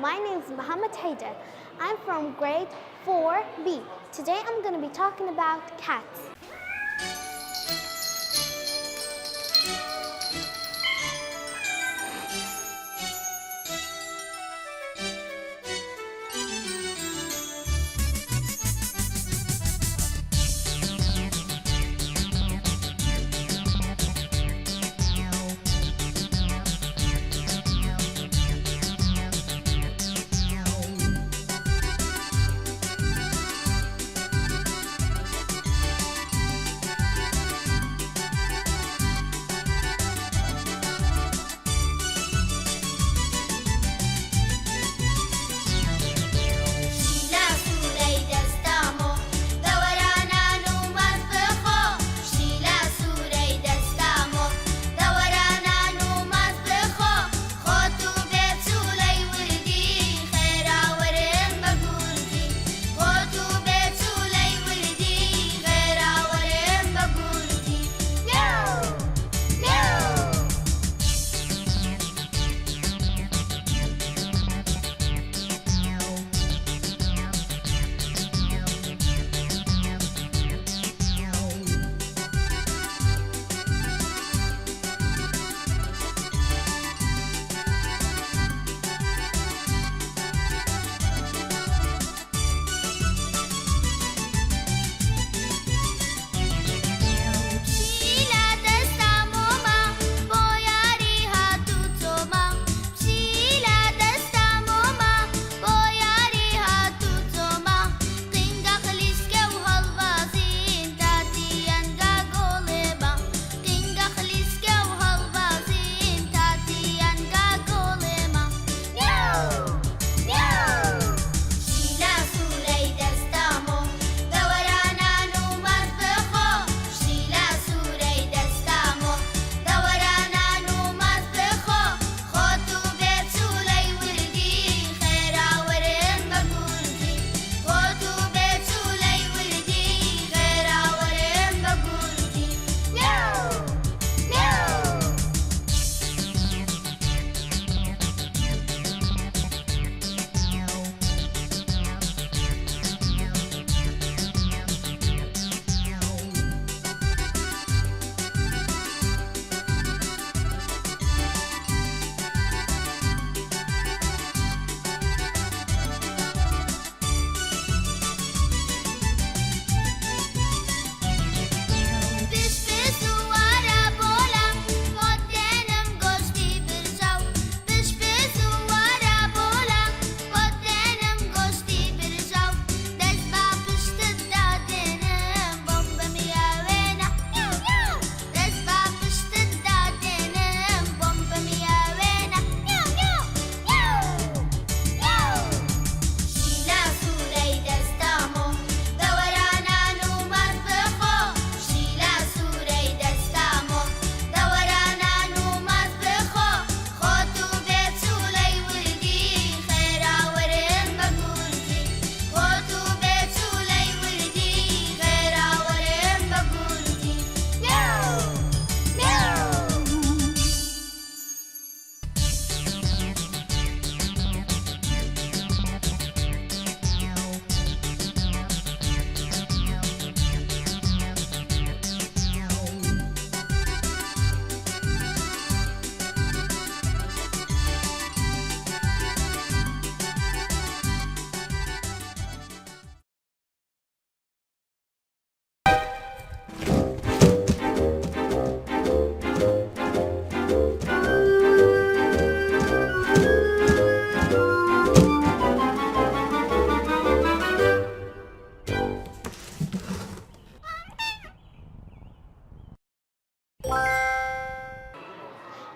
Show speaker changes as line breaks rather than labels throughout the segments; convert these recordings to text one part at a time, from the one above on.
my name is Muhammad Haider. I'm from grade 4B. Today I'm going to be talking about cats.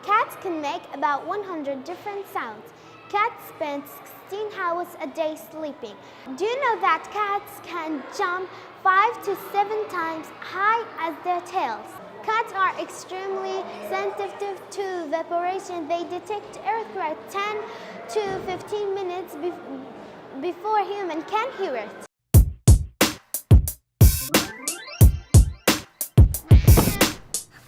Cats can make about 100 different sounds. Cats spend 16 hours a day sleeping. Do you know that cats can jump 5 to 7 times high as their tails? Cats are extremely sensitive to vibration. They detect earthquake 10 to 15 minutes before human can hear it.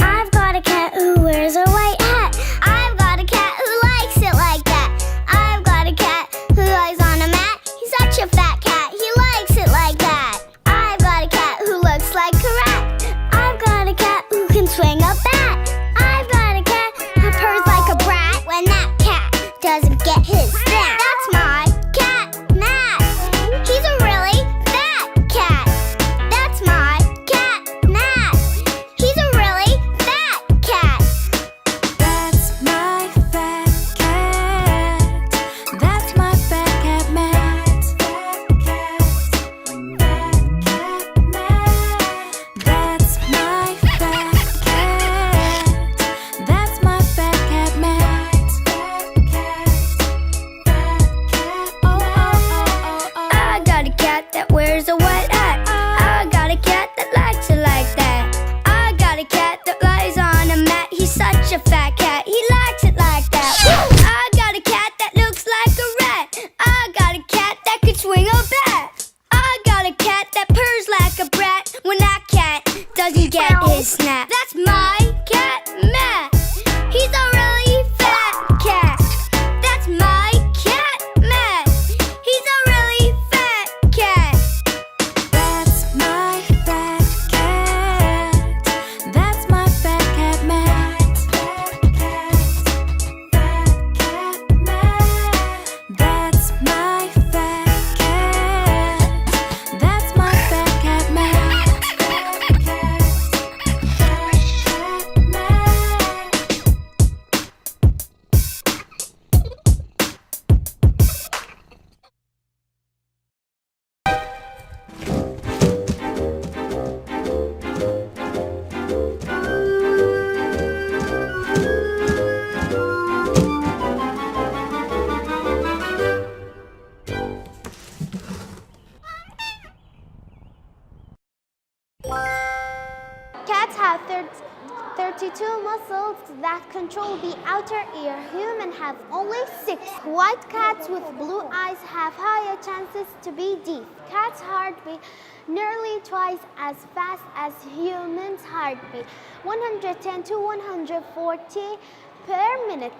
I've got a cat who wears a white hat. I've got a cat who likes it like that. I've got a cat such a fat cat, he likes it like that. Woo! I got a cat that looks like a rat. I got a cat that could swing a bat. I got a cat that purrs like a brat when that cat doesn't get his snap. That's my cat, Matt. He's a really fat cat. That's my cat, Matt. He's a really fat cat.
That's my fat cat. That's my fat cat, Matt. Fat cat, Matt. That's my fat cat. That's my fat cat, Matt. Fat cat,
Cats have 32 muscles that control the outer ear. Humans have only 6. White cats with blue eyes have higher chances to be deaf. Cats' heartbeat nearly twice as fast as humans' heartbeat, 110 to 140 per minute.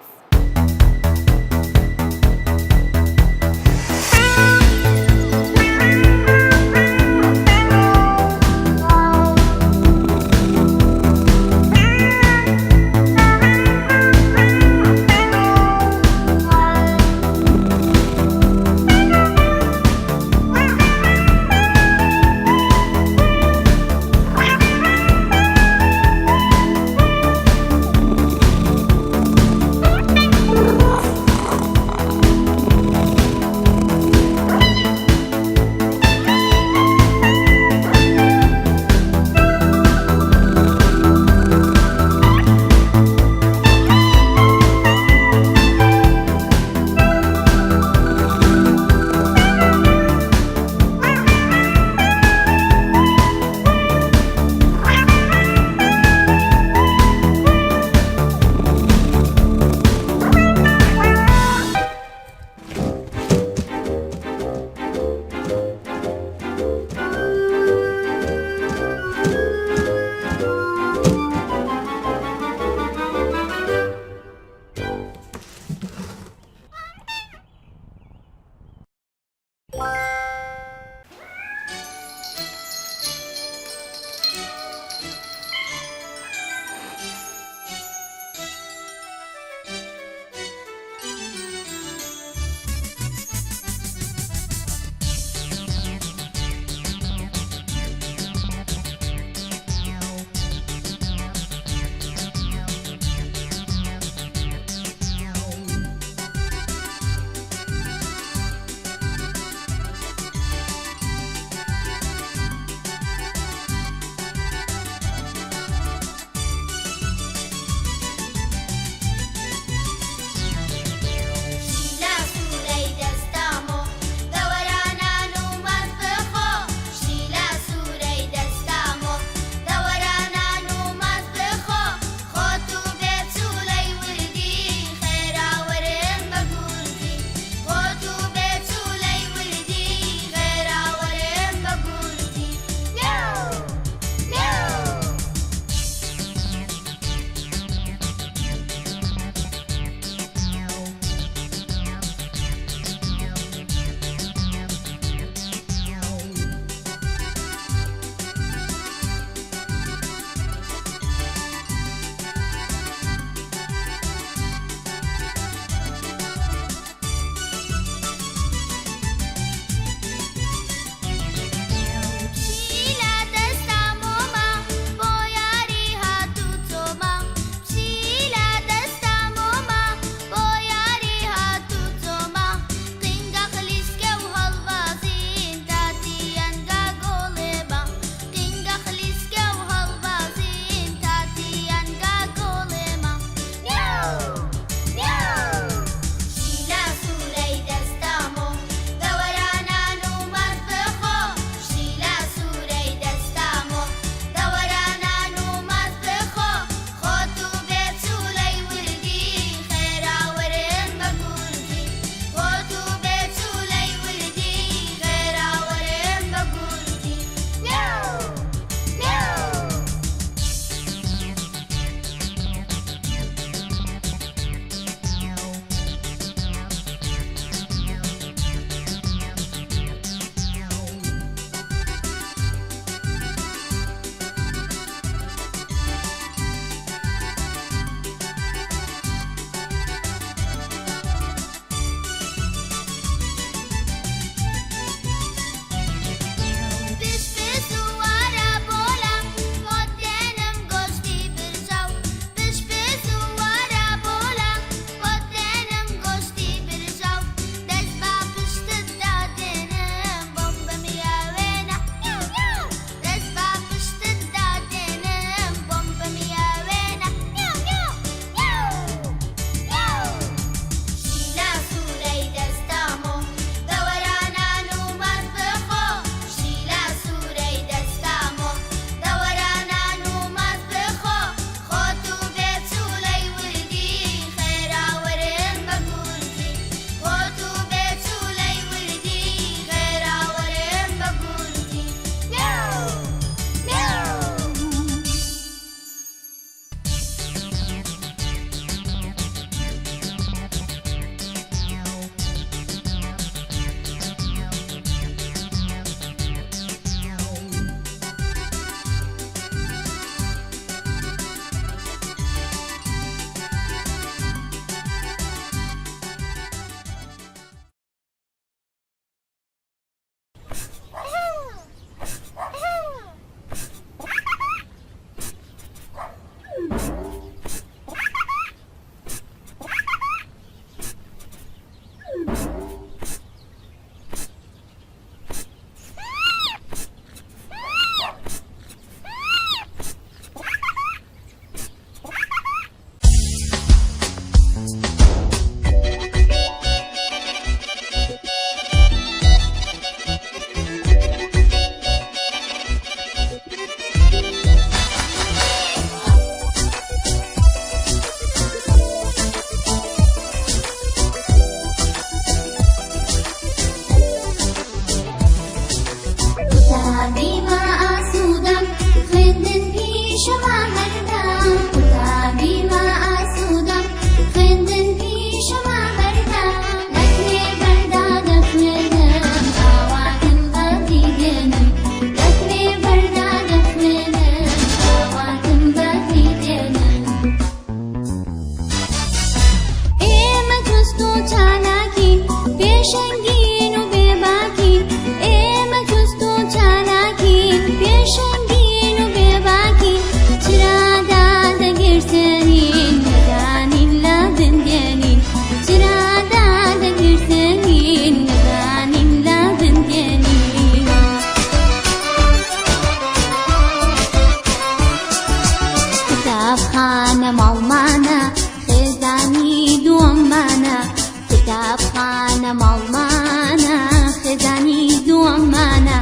معنا مالمانا خزانی دوامانا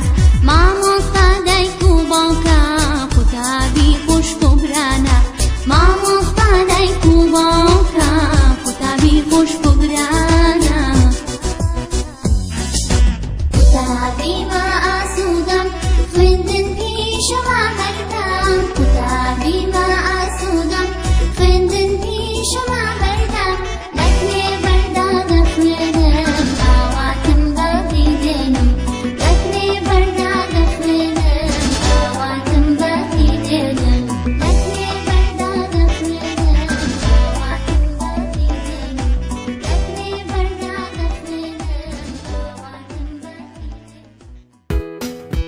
مامۆستا دایک و باوکە قوتابی خوشک و برانە مامۆستا دایک و باوکە قوتابی خوشک و برانە قوتابی ما ئاسوودەم خوێندن پیشەما بەردەم قوتابی ما ئاسوودەم خوێندن پیشەما بەردەم لەکوێ بەردا دەخوێنم ئاواتم بەدی دێنم لەکوێ بەردا دەخوێنم ئاواتم بەدی دێنم لەکوێ بەردا دەخوێنم ئاواتم بەدی دێنم لەکوێ بەردا دەخوێنم ئاواتم بەدی دێنم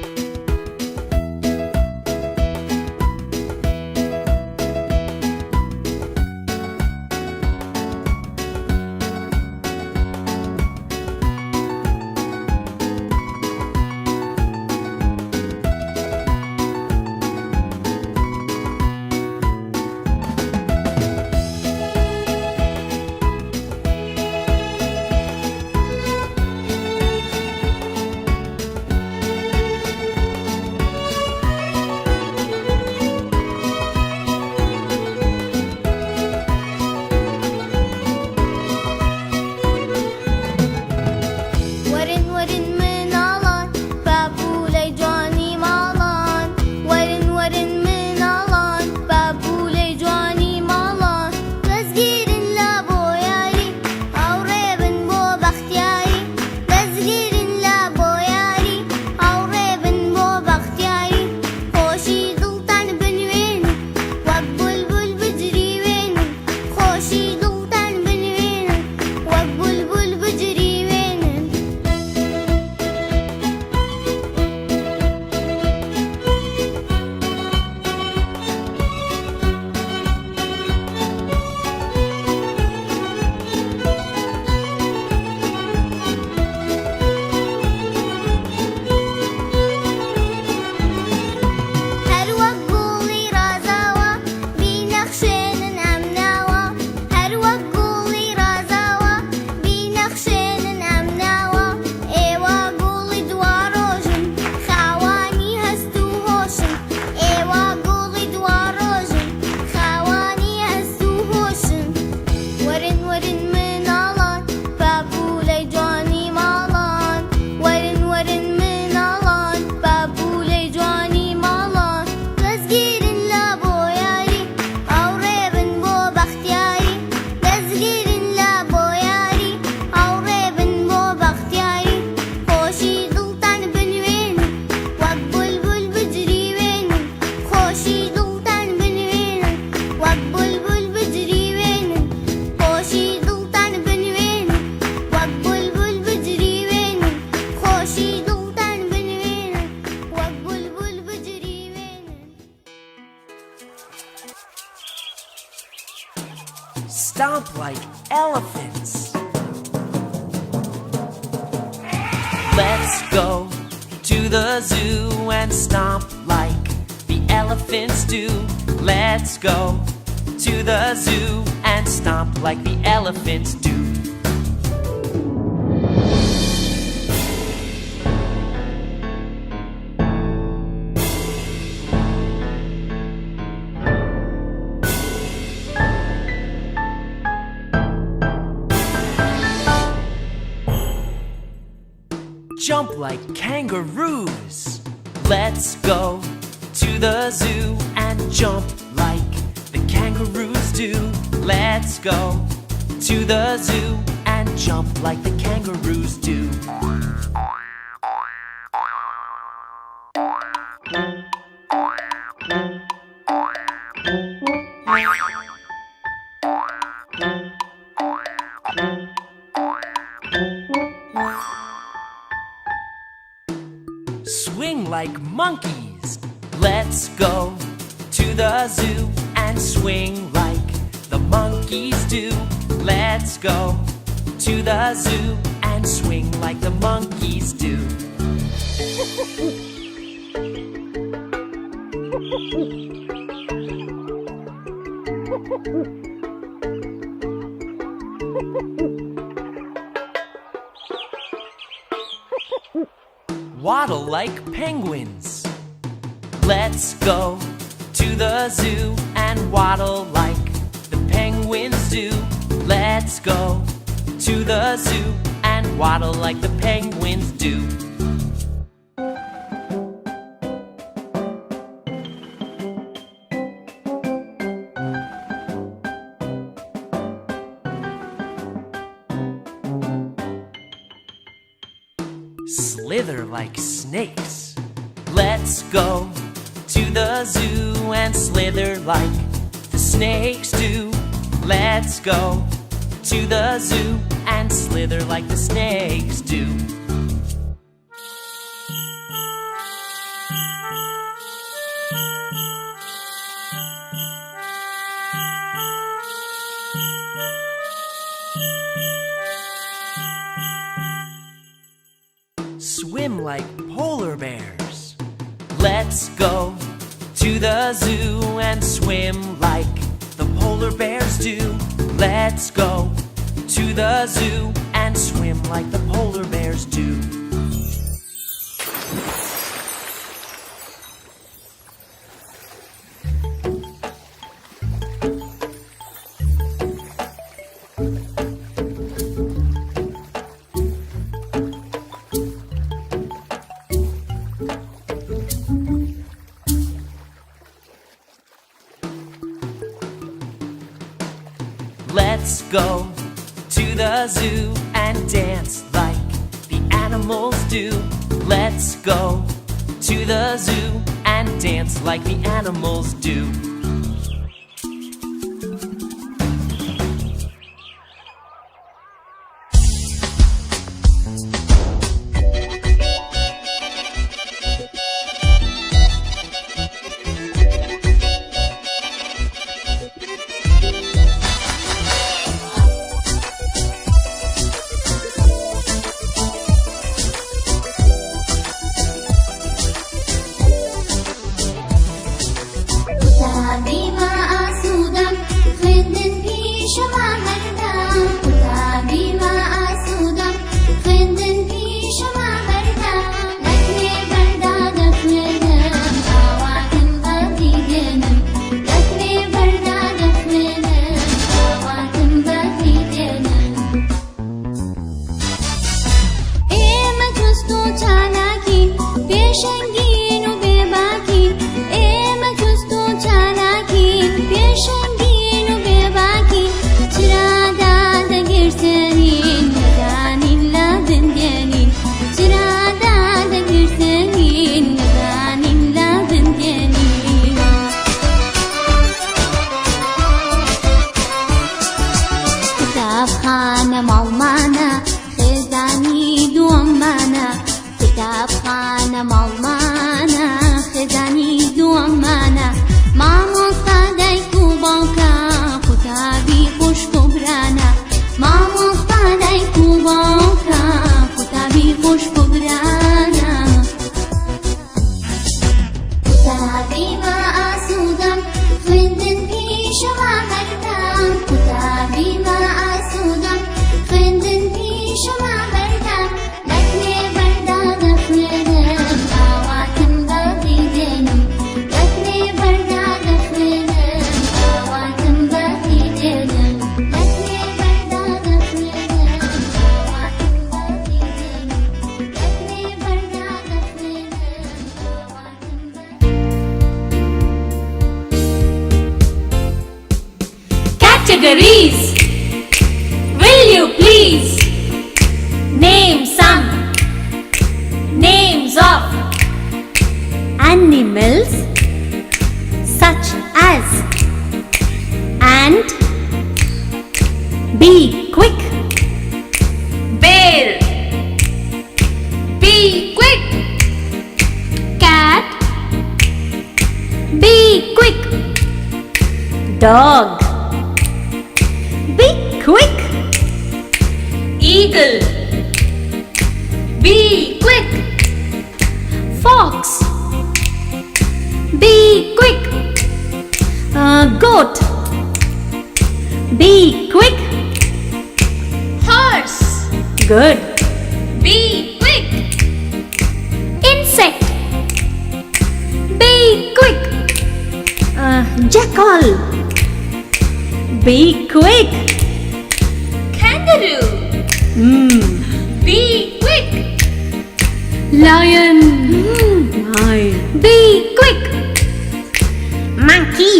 ورن ورن مناڵان بابوولەی جوانی ماڵان ورن ورن مناڵان بابوولەی جوانی ماڵان دەستگیرن لە بۆ یاری هاوڕێبن بۆ بەختیاری دەستگیرن لە بۆ یاری هاوڕێبن بۆ بەختیاری خۆشی دڵتان بنوێنن وەک بولبول بجریوێنن خۆشی دڵتان بنوێنن وەک بولبول بجریوێنن هەر وەک گوڵی ڕازاوە بینەخشێنن ئەم ناوە هەر وەک گوڵی ڕازاوە بینەخشێنن ئەم ناوە ئێوە گوڵی دوا ڕۆژن خاوانی هەست و هۆشن ئێوە گوڵی دوا ڕۆژن خاوانی هەست و هۆشن ورن ورن مناڵان بابوولەی جوانی ماڵان ورن ورن مناڵان بابوولەی جوانی ماڵان دەستگیرن لە بۆ یاری هاوڕێبن بۆ بەختیاری دەستگیرن لە بۆ یاری هاوڕێبن بۆ بەختیاری خۆشی دڵتان بنوێنن وەک بولبول بجریوێنن خۆشی دڵتان بنوێنن وەک بولبول بجریوێنن خۆشی دڵتان بنوێنن وەک بولبول بجریوێنن خۆشی دڵتان بنوێنن وەک بولبول بجریوێنن
Stomp like elephants. Let's go to the zoo and stomp like the elephants do. Let's go to the zoo and stomp like the elephants do. Jump like kangaroos. Let's go to the zoo and jump like the kangaroos do. Let's go to the zoo and jump like the kangaroos do. Swing like monkeys. Let's go to the zoo and swing like the monkeys do. Let's go to the zoo and swing like the monkeys do. waddle like penguins. Let's go to the zoo and waddle like the penguins do. Let's go to the zoo and waddle like the penguins do. Slither like snakes. Let's go to the zoo and slither like the snakes do. Let's go to the zoo and slither like the snakes do. Swim like polar bears. Let's go to the zoo and swim like the polar bears do. Let's go to the zoo and swim like the polar bears do. Let's go to the zoo and dance like the animals do. Let's go to the zoo and dance like the animals do.
Categories. Will you please name some names of animals such as ant, be quick, bear, be quick, cat, be quick, dog, be quick, eagle, be quick, fox, be quick, goat, be quick, horse, good, be quick, Be quick. Jackal. Be quick.
Kangaroo. Be quick.
Lion. Lion. Be quick. Monkey.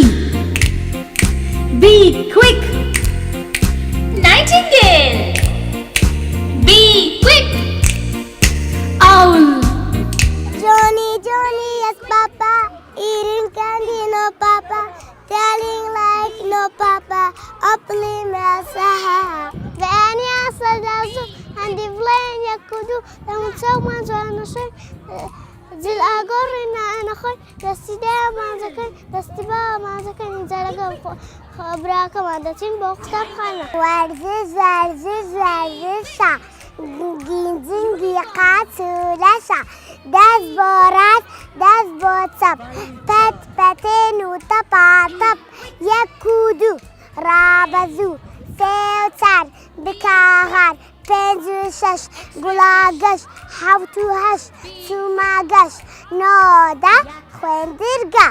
Be quick.
Nightingale. Be quick.
Owl.
Johnny, Johnny, yes, Papa. Eating candy, no, Papa. Telling like no, Papa. Opening messa. Venia Sadazu, and the Vlain Yakudu, and someone's on the ship. Zil Agorina and a hoy, the Sidea Mazakan, the Stiba Mazakan, Zalaga, Braka, the Timbo, Tapana. Where this, Ginzingi Katsurasa. Das Borat, das Botsap. Petenu Tapatap. Yakudu, Rabazu, Seltzar, Bikahan, Penzusash, Gulagash, How to Hash, Sumagash, Noda, Wendirga.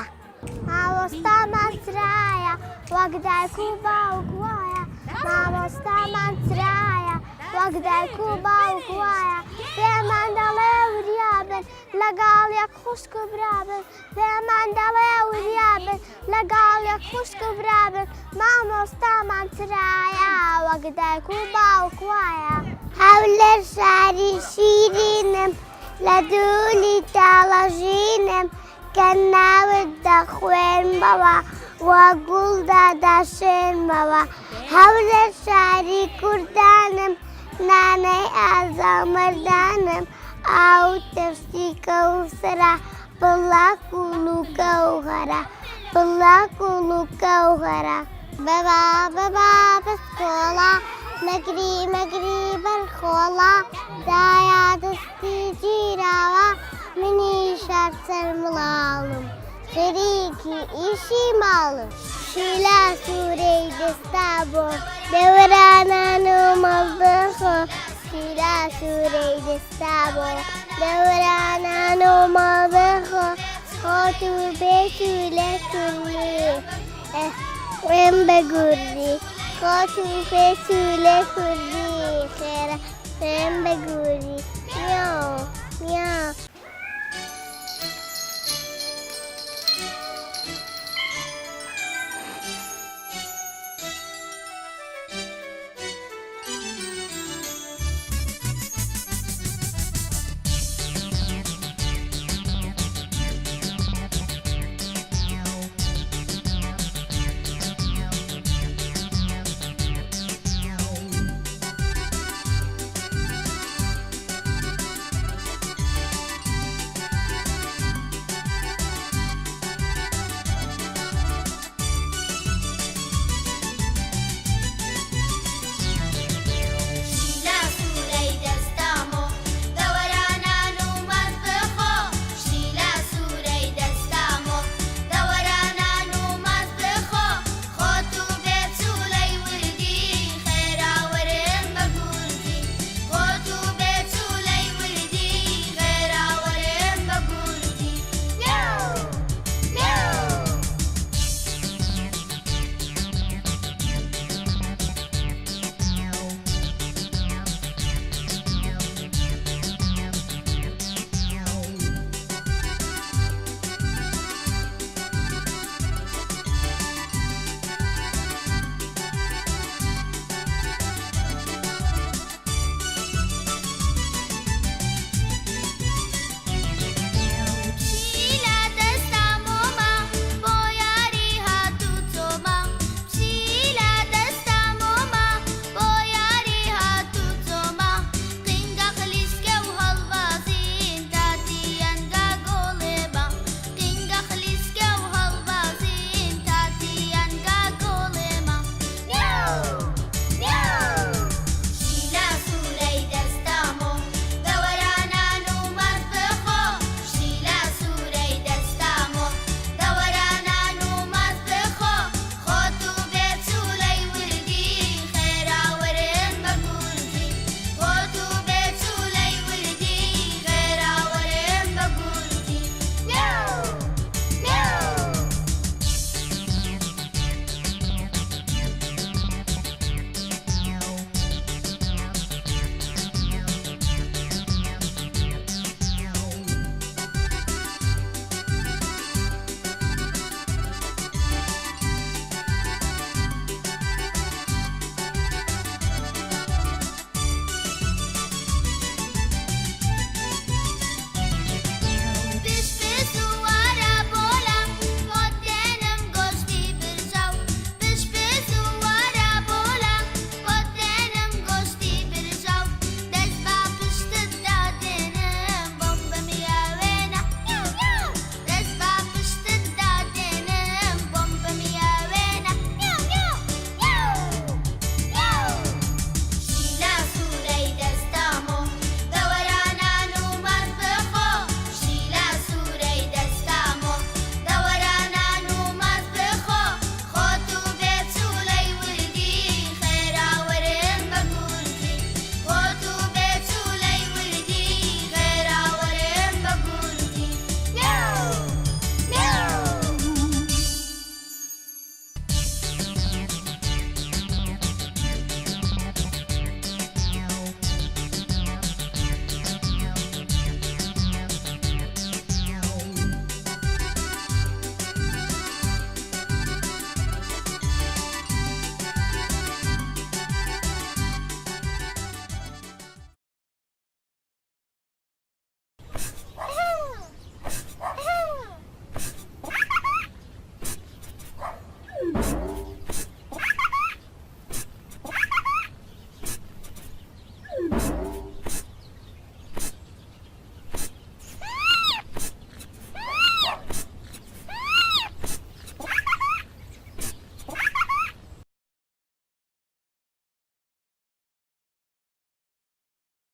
Mamosta Mansraya, Wagdai Kuba Uguaya. Mamosta Mansraya, Wagdai Kuba Uguaya. Vemandale Uriaben, Lagalia Kusko Braben. Vemandale Uriaben, Lagalia Kusko Braben. Mamosta Mansraya, Wagdai Kuba Uguaya. Howler Sari Shirinem, Laduli Talajinem. Kana with the Queen Baba, Wagulda Dashin Baba, Howler Shari Kurdanum, Nane Azamardanum, out of Sika Usara, Palakuluka Uhara, Palakuluka Uhara, Baba, Baba, Pascola, Magri, Barcola, Daya, the Stijirawa. Mini şartlar malum, Feriki işi malum. Şila sureyde stabo, devrananım aldığı. Şila sureyde stabo, devrananım aldığı. Kotu besüle kurli, embe gurri. Kotu besüle kurli, embe gurri. Miau, miau.